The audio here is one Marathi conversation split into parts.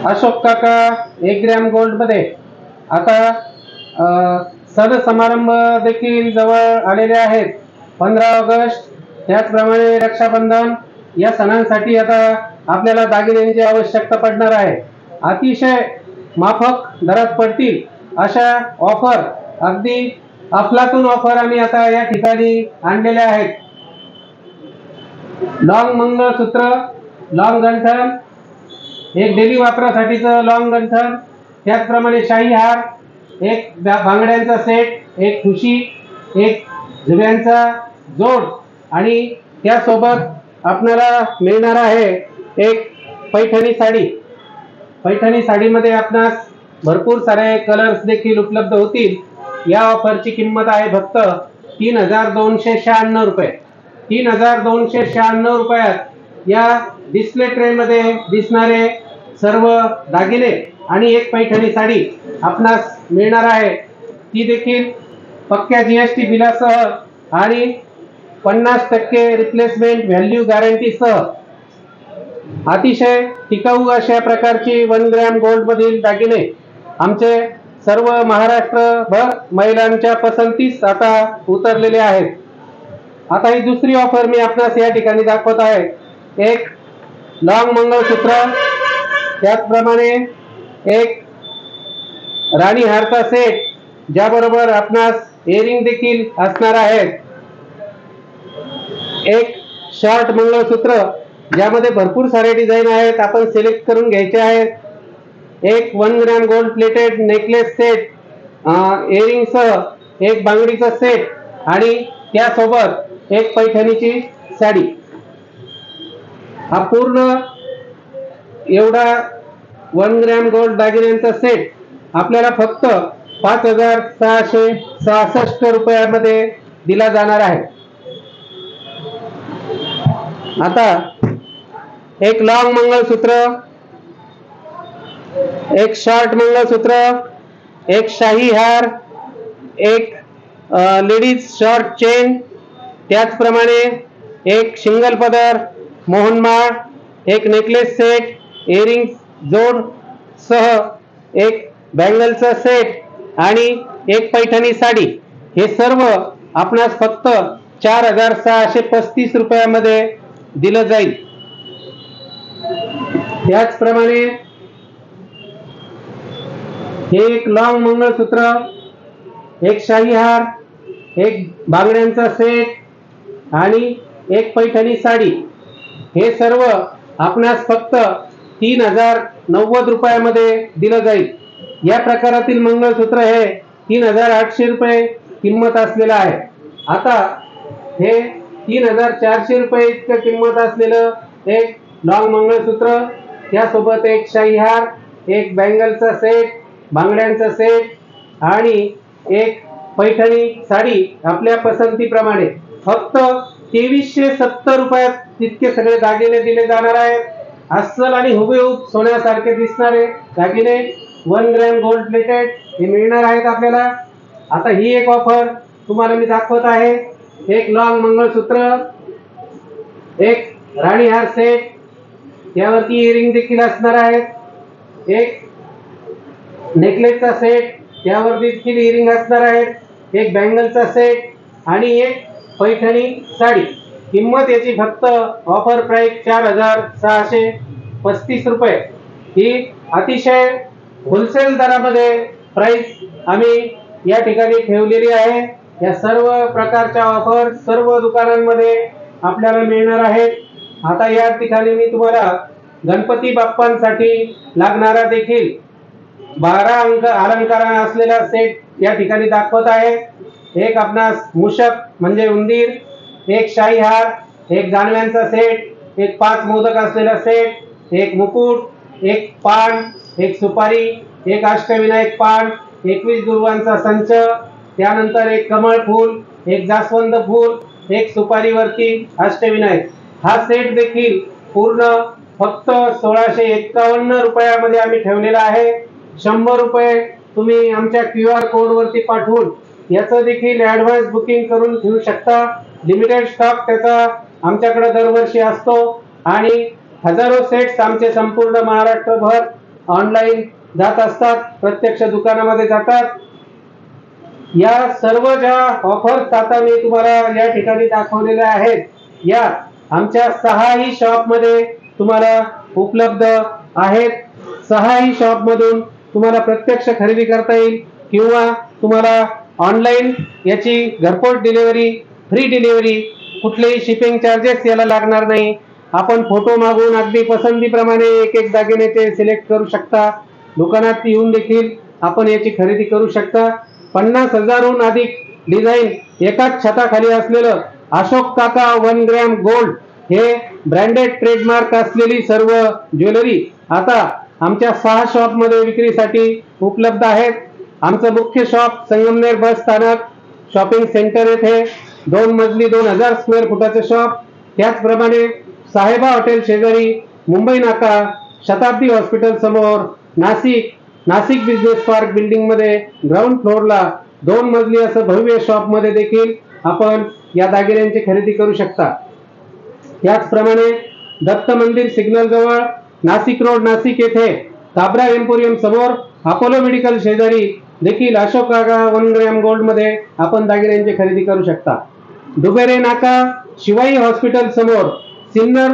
अशोक काका 1 ग्रॅम गोल्ड मध्ये आता सण समारंभ देखील जवळ आलेले आहेत. 15 ऑगस्ट त्याचप्रमाणे रक्षाबंधन या सणांसाठी आता आपल्याला दागिन्यांची आवश्यकता पडणार आहे. अतिशय माफक दरात पडतील अशा ऑफर, अगदी अफलातून ऑफर आम्ही आता या ठिकाणी आणलेल्या आहेत. लॉंग मंगळसूत्र, लॉंग गंठन, एक डेली वापरासाठीचं लॉंग गंठन, त्याचप्रमाणे शाही हार, एक बांगड्यांचा सेट, एक ठुशी, एक झुब्यांचा जोड आणि त्यासोबत आपल्याला मिळणार आहे एक पैठणी साडी. पैठणी साडीमध्ये आपणास भरपूर सारे कलर्स देखील उपलब्ध होतील. या ऑफरची किंमत आहे फक्त 3296 रुपये. 3296 रुपयात या डिस्प्ले ट्रे मध्ये दिसणारे सर्व दागिने आणि एक पैठणी साडी आपणास मिळणार आहे. ती देखील पक्क्या जीएसटी बिलासह आणि 50% रिप्लेसमेंट व्हॅल्यू गॅरंटी सह अतिशय टिकाऊ अशा प्रकारची 1 ग्रॅम गोल्ड मधील दागिने आमचे सर्व महाराष्ट्रभर महिलांच्या पसंतीस आता उतरलेले आहेत. आता ही दुसरी ऑफर मी आपणास या ठिकाणी दाखवत आहे. एक लॉंग मंगळसूत्र, त्याचप्रमाणे एक राणी हारचा सेट, ज्याबरोबर आपणास इयरिंग देखील असणार आहेत. एक शॉर्ट मंगळसूत्र ज्यामध्ये भरपूर सारे डिझाईन आहेत, आपण सिलेक्ट करून घ्यायचे आहेत. एक 1 gram gold plated necklace set, earring सह एक बांगडीचा सेट आणि त्यासोबत एक पैठणीची साडी. हा पूर्ण एवढा 1 ग्रॅम गोल्ड दागिन्यांचा सेट आपल्याला फक्त 5666 रुपयामध्ये दिला जाणार आहे. आता एक लॉंग मंगळसूत्र, एक शॉर्ट मंगळसूत्र, एक शाही हार, एक लेडीज शॉर्ट चेन, त्याचप्रमाणे एक शिंगल पदर, मोहनमाळ, एक नेकलेस सेट, इयरिंग जोड सह एक बँगलचा सेट आणि एक पैठणी साडी. हे सर्व आपणास फक्त 4635 रुपयामध्ये दिलं जाईल. त्याचप्रमाणे हे एक लॉंग मंगळसूत्र, एक शाही हार, एक बांगड्यांचा सेट आणि एक पैठणी साडी. हे सर्व आपणास फक्त 3090 रुपयामध्ये दिलं जाईल. या प्रकारातील मंगळसूत्र हे 3800 रुपये किंमत असलेलं आहे. आता हे 3400 रुपये इतकं किंमत असलेलं एक लॉंग मंगळसूत्र, त्यासोबत एक शाही हार, एक बँगलचा सेट, बांगड्यांचा सेट आणि एक पैठणी साडी आपल्या पसंतीप्रमाणे फक्त 2370 रुपयात तितके सगळे दागिने दिले जाणार आहेत. अस्सल आणि हुबेहूब सोन्यासारखे दिसणारे दागिने 1 ग्रॅम गोल्ड प्लेटेड हे मिळणार आहेत आपल्याला. आता ही एक ऑफर तुम्हाला मी दाखवत आहे. एक लॉंग मंगळसूत्र, एक राणी हार सेट, त्यावरती इयरिंग देखील असणार आहेत. एक नेकलेसचा सेट, त्यावर देखील इयरिंग असणार आहेत. एक बँगलचा सेट आणि एक पैठणी साडी. किंमत याची फक्त ऑफर प्राइस 4635 रुपये. ही अतिशय होलसेल दरामध्ये प्राइस आम्ही या ठिकाणी ठेवलेली आहे. या सर्व प्रकारच्या ऑफर सर्व दुकानांमध्ये आपल्याला मिळणार आहेत. आता या ठिकाणी मी तुम्हाला गणपती बाप्पांसाठी लागणारा देखील 12 अंक अलंकार असलेला सेट या ठिकाणी दाखवत आहे. एक आपणास मूषक म्हणजे उंदीर, एक शाही हार, एक जानव्यांचा सेट, एक 5 मोदक असलेला सेट, एक मुकुट, एक पान, एक सुपारी, एक अष्टविनायक पान, 21 दुर्वांचा संच, त्यानंतर एक कमळ फूल, एक जास्वंद फूल, एक सुपारीवरती अष्टविनायक. हा सेट देखील पूर्ण फक्त 1651 रुपयामध्ये आम्ही ठेवलेला आहे. 100 रुपये तुम्ही आमच्या QR कोड वरती पाठवून याचं देखील ऍडव्हान्स बुकिंग करून ठेवू शकता. लिमिटेड स्टॉक त्याचा आमच्याकडे दरवर्षी असतो आणि हजारो सेट्स आमचे संपूर्ण महाराष्ट्रभर ऑनलाईन जात असतात, प्रत्यक्ष दुकानामध्ये जातात। या सर्व ज्या ऑफर्स आता मी तुम्हाला या ठिकाणी दाखवलेल्या आहेत, या आमच्या 6ही शॉप मध्ये तुम्हाला उपलब्ध आहेत। 6ही शॉप मधून तुम्हाला प्रत्यक्ष खरेदी करता येईल किंवा तुम्हाला ऑनलाईन याची घरपोच डिलिव्हरी, फ्री डिलिव्हरी, कुठलेही शिपिंग चार्जेस याला लागणार नाही। आपण फोटो मागून अगदी पसंतीप्रमाणे एक एक दागिने ते सिलेक्ट करू शकता। दुकानात येऊन देखील आपण याची खरेदी करू शकता। 50,000हून अधिक डिझाईन एकाच छताखाली असलेलं अशोक काका 1 ग्रॅम गोल्ड हे ब्रँडेड ट्रेडमार्क असलेली सर्व ज्वेलरी आता आमच्या 6 शॉप मध्ये विक्रीसाठी उपलब्ध आहेत। आमचं मुख्य शॉप संगमनेर बस स्थानक शॉपिंग सेंटर येथे 2 मजली 2000 स्क्वेअर फुटाचे शॉप। त्याचप्रमाणे साहेबा हॉटेल शेजारी, मुंबई नाका, शताब्दी हॉस्पिटल समोर, नाशिक बिझनेस पार्क बिल्डिंग मध्ये ग्राउंड फ्लोअरला 2 मजली असं भव्य शॉप मध्ये देखील आपण या दागिन्यांची खरेदी करू शकता। त्याचप्रमाणे दत्त मंदिर सिग्नल जवळ, नाशिक रोड नाशिक येथे काबरा एम्पोरियम समोर, अपोलो मेडिकल शेजारी देखील अशोक काका 1 ग्रॅम गोल्ड मध्ये आपण दागिन्यांची खरेदी करू शकता। दुबेरे नाका शिवाई हॉस्पिटल समोर, सिन्नर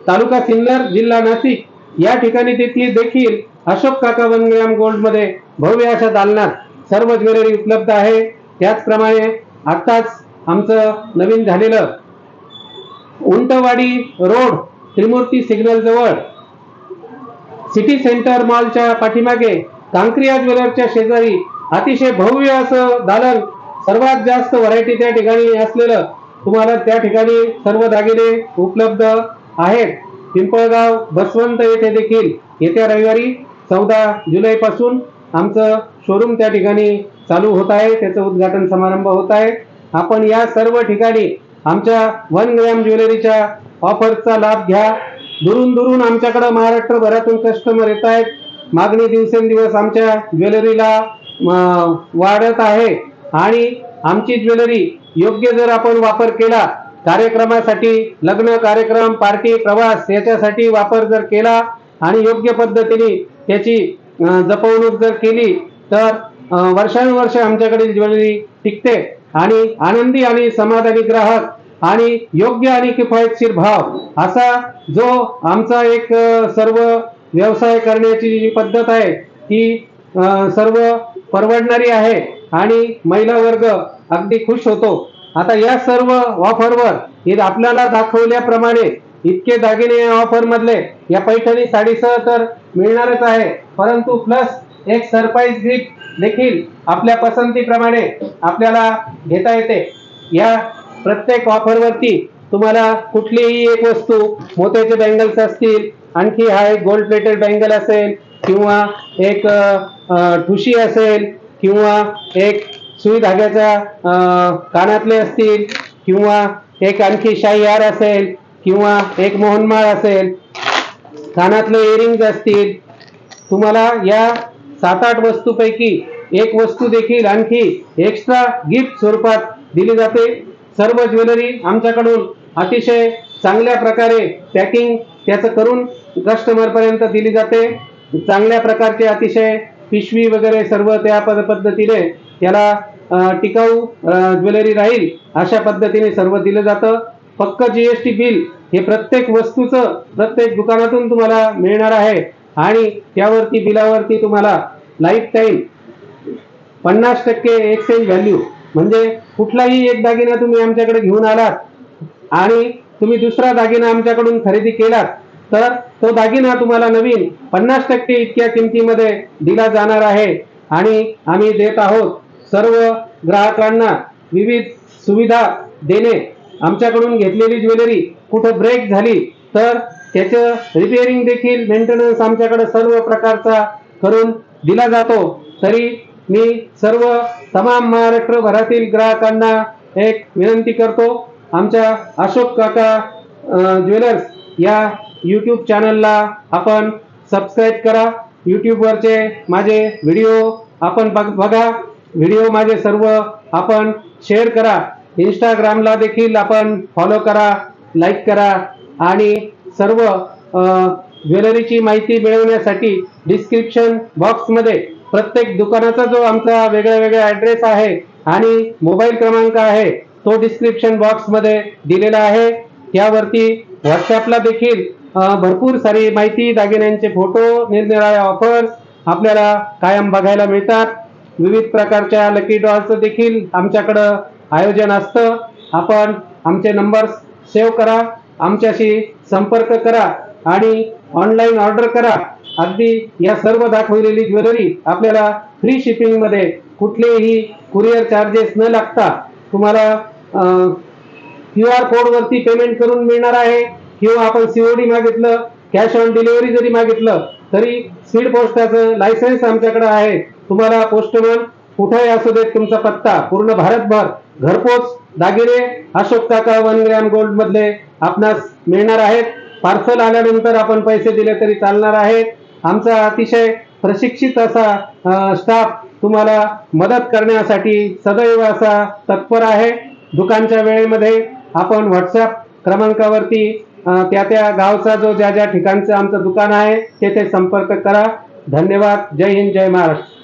तालुका सिन्नर जिल्हा नाशिक या ठिकाणी देखील अशोक काका 1 ग्रॅम गोल्ड मध्ये भव्य अशा दालनात सर्व ज्वेलरी उपलब्ध आहे। त्याचप्रमाणे आताच आमचं नवीन झालेलं उंटवाडी रोड त्रिमूर्ती सिग्नल जवळ सिटी सेंटर मॉलच्या पाठीमागे कांक्रिया ज्वेलरच्या शेजारी अतिशय भव्य असं दालन, सर्वात जास्त व्हरायटी त्या ठिकाणी असलेलं तुम्हाला त्या ठिकाणी सर्व दागिने उपलब्ध आहेत। पिंपळगाव बसवंत येथे देखील येत्या रविवारी 14 जुलै पासून आमचं शोरूम त्या ठिकाणी चालू होत आहे, त्याचं उद्घाटन समारंभ होत आहे। आपण या सर्व ठिकाणी आमच्या 1 ग्रॅम ज्वेलरीच्या ऑफरचा लाभ घ्या। दुरून आमच्याकडे महाराष्ट्रभरातून कस्टमर येत आहेत। मागणी दिवसेंदिवस आमच्या ज्वेलरीला वाढत आहे आणि आमची ज्वेलरी योग्य जर आपण वापर केला, कार्यक्रमासाठी, लग्न कार्यक्रम, पार्टी, प्रवास याच्यासाठी वापर जर केला आणि योग्य पद्धतीने त्याची जपवणूक जर केली तर वर्षानुवर्ष आमच्याकडे ज्वेलरी टिकते आणि आनंदी आणि समाधानी ग्राहक आणि योग्य आणि किफायतशीर भाव असा जो आमचा एक सर्व व्यवसाय करण्याची जी पद्धत आहे ती सर्व परवडणारी आहे आणि महिला वर्ग अगदी खुश होतो। आता या सर्व ऑफरवर हे आपल्याला दाखवल्याप्रमाणे इतके दागिने ऑफर मधले या पैठणी साडीसह तर मिळणारच आहे, परंतु प्लस एक सरप्राईज गिफ्ट देखील आपल्या पसंतीप्रमाणे आपल्याला घेता येते। या प्रत्येक ऑफरवरती तुम्हाला कुठलीही एक वस्तू, मोत्याचे बँगल्स असतील, आणखी हा एक गोल्ड प्लेटेड बँगल असेल किंवा एक ठुशी असेल किंवा एक सुई धाग्याच्या कानातले असतील किंवा एक आणखी शाही हार असेल किंवा एक मोहनमाळ असेल, कानातले इयरिंग्स असतील, तुम्हाला या 7-8 वस्तूपैकी एक वस्तू देखील आणखी एक्स्ट्रा गिफ्ट स्वरूपात दिली जाते। सर्व ज्वेलरी आमच्याकडून अतिशय चांगल्या प्रकारे पॅकिंग त्याचं करून कस्टमर पर्यंत दिली जाते। चांगल्या प्रकारचे अतिशय पिशवी वगैरे सर्व त्या पद्धतीने त्याला टिकाऊ ज्वेलरी राहील अशा पद्धतीने सर्व दिलं जातं। पक्क जीएसटी बिल हे प्रत्येक वस्तूचं प्रत्येक दुकानातून तुम्हाला मिळणार आहे आणि त्यावरती बिलावरती तुम्हाला लाईफ टाईम 50% एक्सचेंज व्हॅल्यू, म्हणजे कुठलाही एक दागिना तुम्ही आमच्याकडे घेऊन आलात आणि तुम्ही दुसरा दागिना आमच्याकडून खरेदी केलात तर तो दागिना तुम्हाला नवीन 50% इतक्या किमतीमध्ये दिला जाणार आहे आणि आम्ही देत आहोत। सर्व ग्राहकांना विविध सुविधा देणे, आमच्याकडून घेतलेली ज्वेलरी कुठे ब्रेक झाली तर त्याचं रिपेअरिंग देखील, मेंटेनन्स आमच्याकडे सर्व प्रकारचा करून दिला जातो। तरी मी सर्व तमाम महाराष्ट्रभरातील ग्राहकांना एक विनंती करतो, आमच्या अशोक काका ज्वेलर्स या YouTube चॅनलला आपण सबस्क्राईब करा। YouTube वरचे माझे व्हिडिओ आपण बघा, व्हिडिओ माझे सर्व आपण शेअर करा। इंस्टाग्रामला देखील आपण फॉलो करा, लाईक करा आणि सर्व ज्वेलरीची माहिती मिळवण्यासाठी डिस्क्रिप्शन बॉक्समध्ये प्रत्येक दुकानाचा जो आमचा वेगळा वेगळा ऍड्रेस आहे आणि मोबाईल क्रमांक आहे तो डिस्क्रिप्शन बॉक्समध्ये दिलेला आहे। त्यावरती व्हॉट्सअपला देखील भरपूर सारी माहिती, दागिन्यांचे फोटो, निरनिराळ्या ऑफर्स आपल्याला कायम बघायला मिळतात। विविध प्रकारच्या लकी ड्रॉचं देखील आमच्याकडं आयोजन असतं। आपण आमचे नंबर्स सेव्ह करा, आमच्याशी संपर्क करा आणि ऑनलाईन ऑर्डर करा। अगदी या सर्व दाखवलेली ज्वेलरी आपल्याला फ्री शिपिंग मध्ये कुठलेही कुरिअर चार्जेस न लागता तुम्हाला QR कोड वरती पेमेंट करून मिळणार आहे, किंवा आपण COD मागितलं, कॅश ऑन डिलिव्हरी जरी मागितलं तरी स्पीड पोस्टाचं लायसन्स आमच्याकडे आहे। तुम्हाला पोस्टमन कुठेही असू देत, तुमचा पत्ता पूर्ण भारतभर घरपोच दागिने अशोक काका 1 ग्रॅम गोल्ड मधले आपणास मिळणार आहेत। पार्सल आल्यानंतर आपण पैसे दिले तरी चालणार आहे। आमचा अतिशय प्रशिक्षित असा स्टाफ तुम्हाला मदत करण्यासाठी सदैव असा तत्पर आहे। दुकानच्या वेळेमध्ये आपण व्हॉट्सअप क्रमांकावरती त्या गावचा जो ज्या ठिकाणचं आमचं दुकान आहे तेथे संपर्क करा। धन्यवाद। जय हिंद, जय महाराष्ट्र।